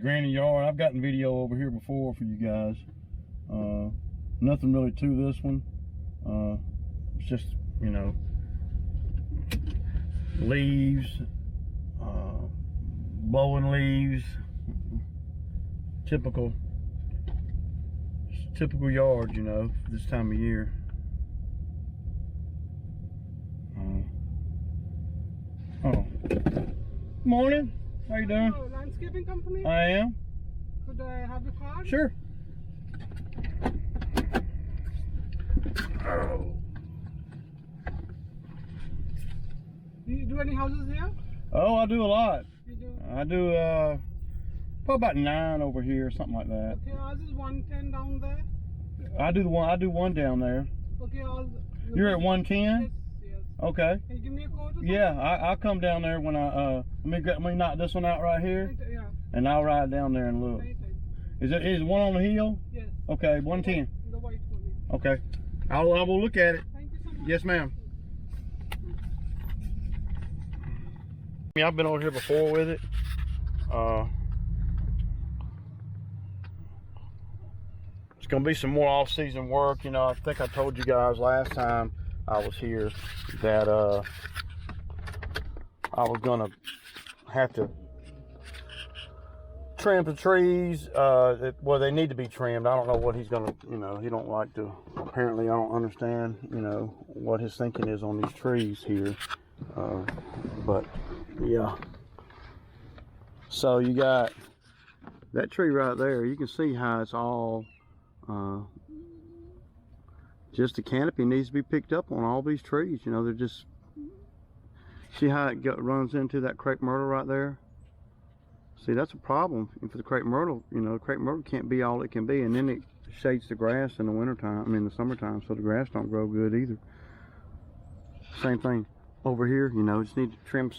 granny yard. I've gotten video over here before for you guys. Nothing really to this one. It's just, you know, leaves, blowing leaves, typical yard, you know, this time of year. Morning. How you doing? Hello, landscaping company? I am. Could I have your card? Sure. Do you do any houses here? Oh, I do a lot. You do? I do probably about 9 over here, something like that. Okay, ours is 110 down there. I do one down there. Okay, You're at 110? Yes, yes. Okay. Can you give me a code or something? Yeah, I'll come down there when I let me knock this one out right here, Right, yeah. and I'll ride down there and look. Right. Is one on the hill? Yes. Okay, 110. The white one. Yeah. Okay. I will look at it. Thank you so much. Yes, ma'am. I've been over here before with it. It's gonna be some more off-season work. You know, I think I told you guys last time I was here that I was gonna have to trim the trees. Well, they need to be trimmed. I don't know what he's gonna, you know, he don't like to. Apparently, I don't understand, you know, what his thinking is on these trees here. But yeah. So you got that tree right there. You can see how it's all just the canopy needs to be picked up on all these trees. You know, they're just, see how it runs into that crepe myrtle right there. See, that's a problem for the crepe myrtle. You know, crepe myrtle can't be all it can be, and then it shades the grass in the wintertime, I mean the summertime, so the grass don't grow good either. Same thing over here, you know, just need to trim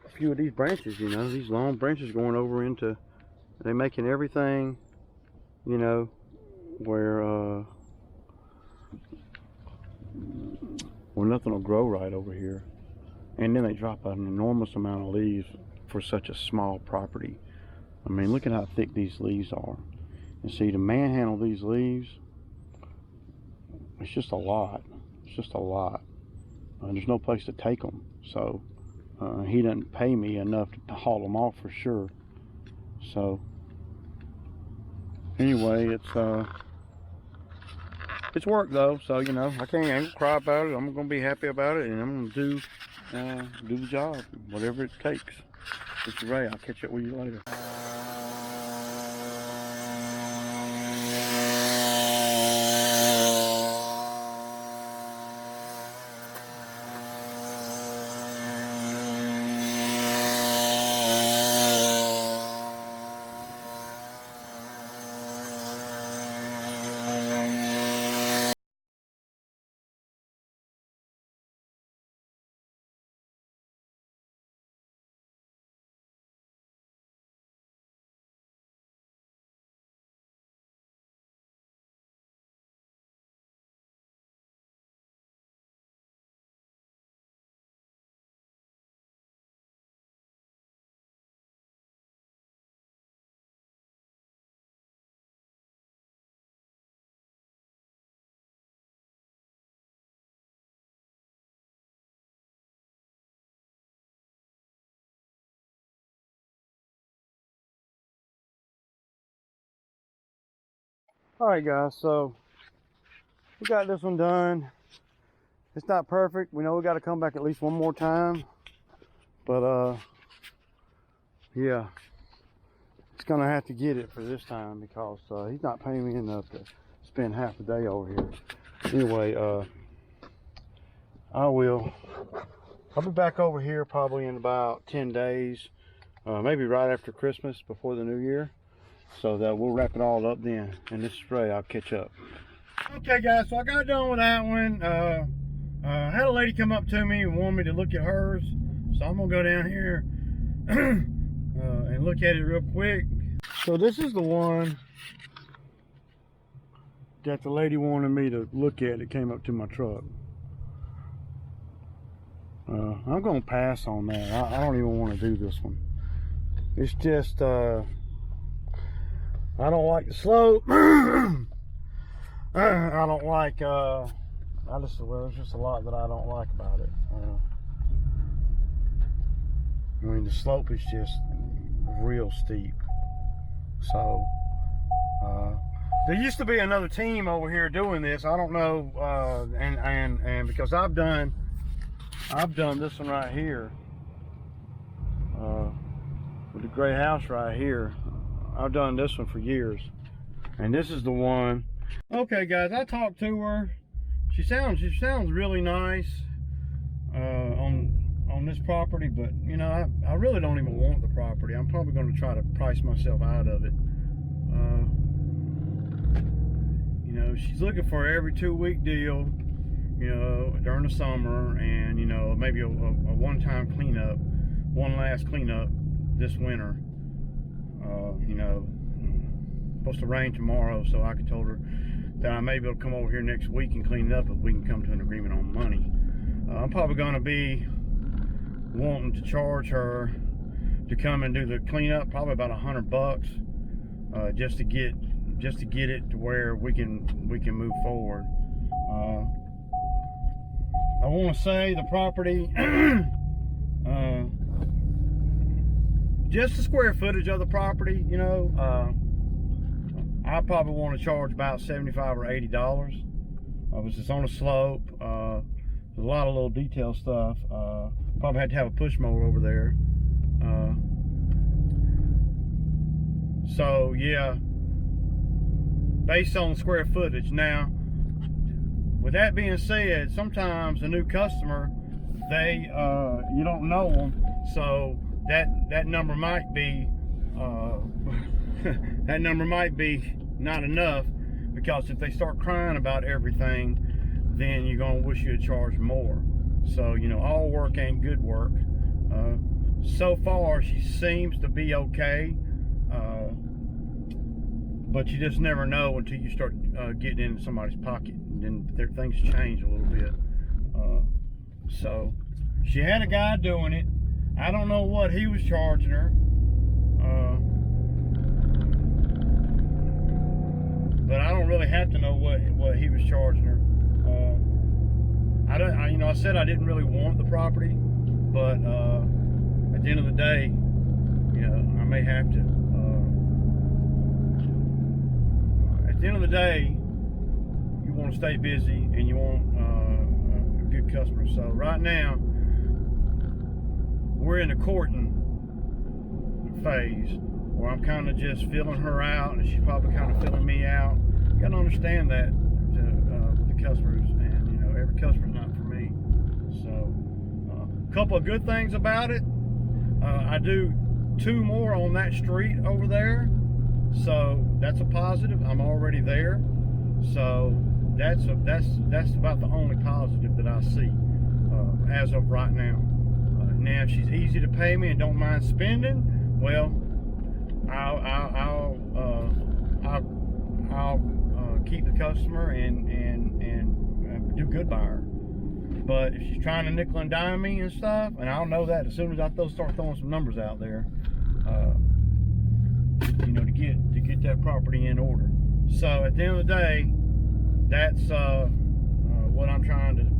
a few of these branches, you know, these long branches going over into, they're making everything, you know, where nothing will grow right over here. And then they drop an enormous amount of leaves for such a small property. I mean, look at how thick these leaves are. And see, to manhandle these leaves, it's just a lot. It's just a lot. There's no place to take them. So he doesn't pay me enough to haul them off for sure. So anyway, it's work though. So, you know, I can't cry about it. I'm gonna be happy about it, and I'm gonna do the job, whatever it takes. This is Ray. I'll catch up with you later. All right, guys, so we got this one done. It's not perfect. We know we got to come back at least one more time, but yeah, it's gonna have to get it for this time because he's not paying me enough to spend half a day over here. Anyway, I'll be back over here probably in about 10 days, maybe right after Christmas, before the new year. So that we'll wrap it all up then. And this is Ray. I'll catch up. Okay, guys. So I got done with that one. I had a lady come up to me and wanted me to look at hers. So I'm gonna go down here and look at it real quick. So this is the one that the lady wanted me to look at. It came up to my truck. I'm gonna pass on that. I don't even want to do this one. It's just, I don't like the slope. I don't like, well, there's just a lot that I don't like about it. I mean, the slope is just real steep. So, there used to be another team over here doing this. I don't know, and because I've done this one right here, with the gray house right here. I've done this one for years, and this is the one. Okay, guys, I talked to her. She sounds really nice on this property, but you know, I really don't even want the property. I'm probably going to try to price myself out of it. You know, she's looking for every 2-week deal, you know, during the summer, and you know, maybe a one-time cleanup, one last cleanup this winter. You know, supposed to rain tomorrow, so I told her that I may be able to come over here next week and clean it up if we can come to an agreement on money. I'm probably going to be wanting to charge her to come and do the cleanup, probably about $100, just to get it to where we can move forward. I want to say the property, just the square footage of the property, you know, I probably want to charge about $75 or $80. It's on a slope. There's a lot of little detail stuff. Probably had to have a push mower over there. So yeah, based on square footage. Now, with that being said, sometimes a new customer, they you don't know them, so that number might be that number might be not enough, because if they start crying about everything, then you're gonna wish you had charged more. So, you know, all work ain't good work. So far she seems to be okay, but you just never know until you start getting into somebody's pocket, and then things change a little bit. So she had a guy doing it. I don't know what he was charging her, but I don't really have to know what he was charging her. I said I didn't really want the property, but at the end of the day, you know, I may have to. At the end of the day, you want to stay busy and you want a good customer. So right now, we're in the courting phase, where I'm kind of just filling her out, and she's probably kind of filling me out. You got to understand that with the customers, and you know, every customer's not for me. So, a couple of good things about it. I do 2 more on that street over there, so that's a positive. I'm already there, so that's about the only positive that I see as of right now. Now, if she's easy to pay me and don't mind spending, well, I'll keep the customer and do good by her. But if she's trying to nickel and dime me and stuff, and I'll know that as soon as I start throwing some numbers out there, you know, to get that property in order. So at the end of the day, that's what I'm trying to do.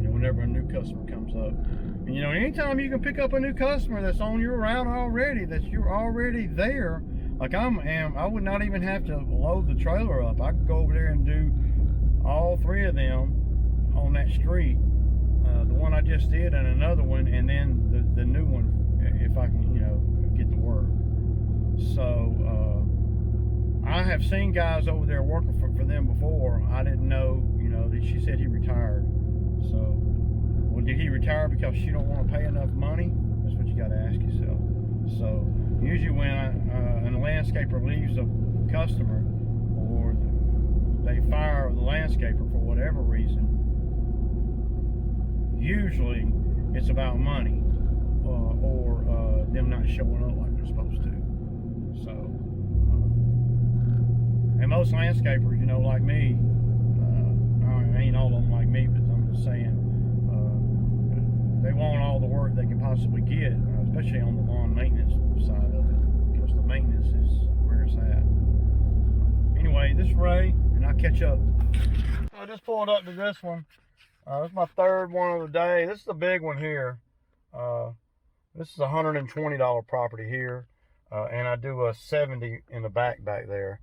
Whenever a new customer comes up, and, you know, anytime you can pick up a new customer that's on your route already, that you're already there, like I would not even have to load the trailer up. I could go over there and do all 3 of them on that street, the one I just did and another one, and then the new one, if I can, you know, get to work. So I have seen guys over there working for them before. I didn't know, you know, she said he retired. So, well, did he retire because she don't want to pay enough money? That's what you got to ask yourself. So, usually when a landscaper leaves a customer, or they fire the landscaper for whatever reason, usually it's about money, or them not showing up like they're supposed to. So, and most landscapers, you know, like me, I ain't all of them like me, but I'm just saying, they want all the work they can possibly get, especially on the lawn maintenance side of it, because the maintenance is where it's at. Anyway, this is Ray, and I'll catch up. I just pulled up to this one. This is my third one of the day. This is the big one here. This is a $120 property here, and I do a 70 in the back there.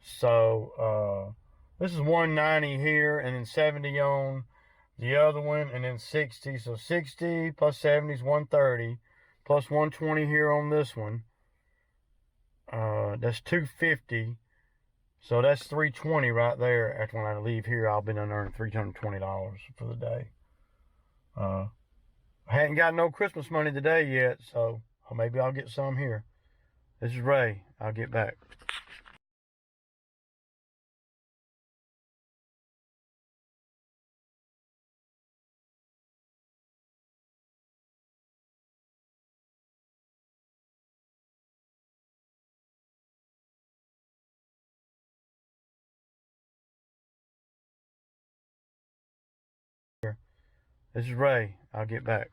So this is 190 here, and then 70 on the other one, and then 60. So 60 plus 70 is 130, plus 120 here on this one. That's 250. So that's 320 right there. After when I leave here, I'll be done earning $320 for the day. I hadn't got no Christmas money today yet, so maybe I'll get some here. This is Ray. I'll get back. This is Ray. I'll get back.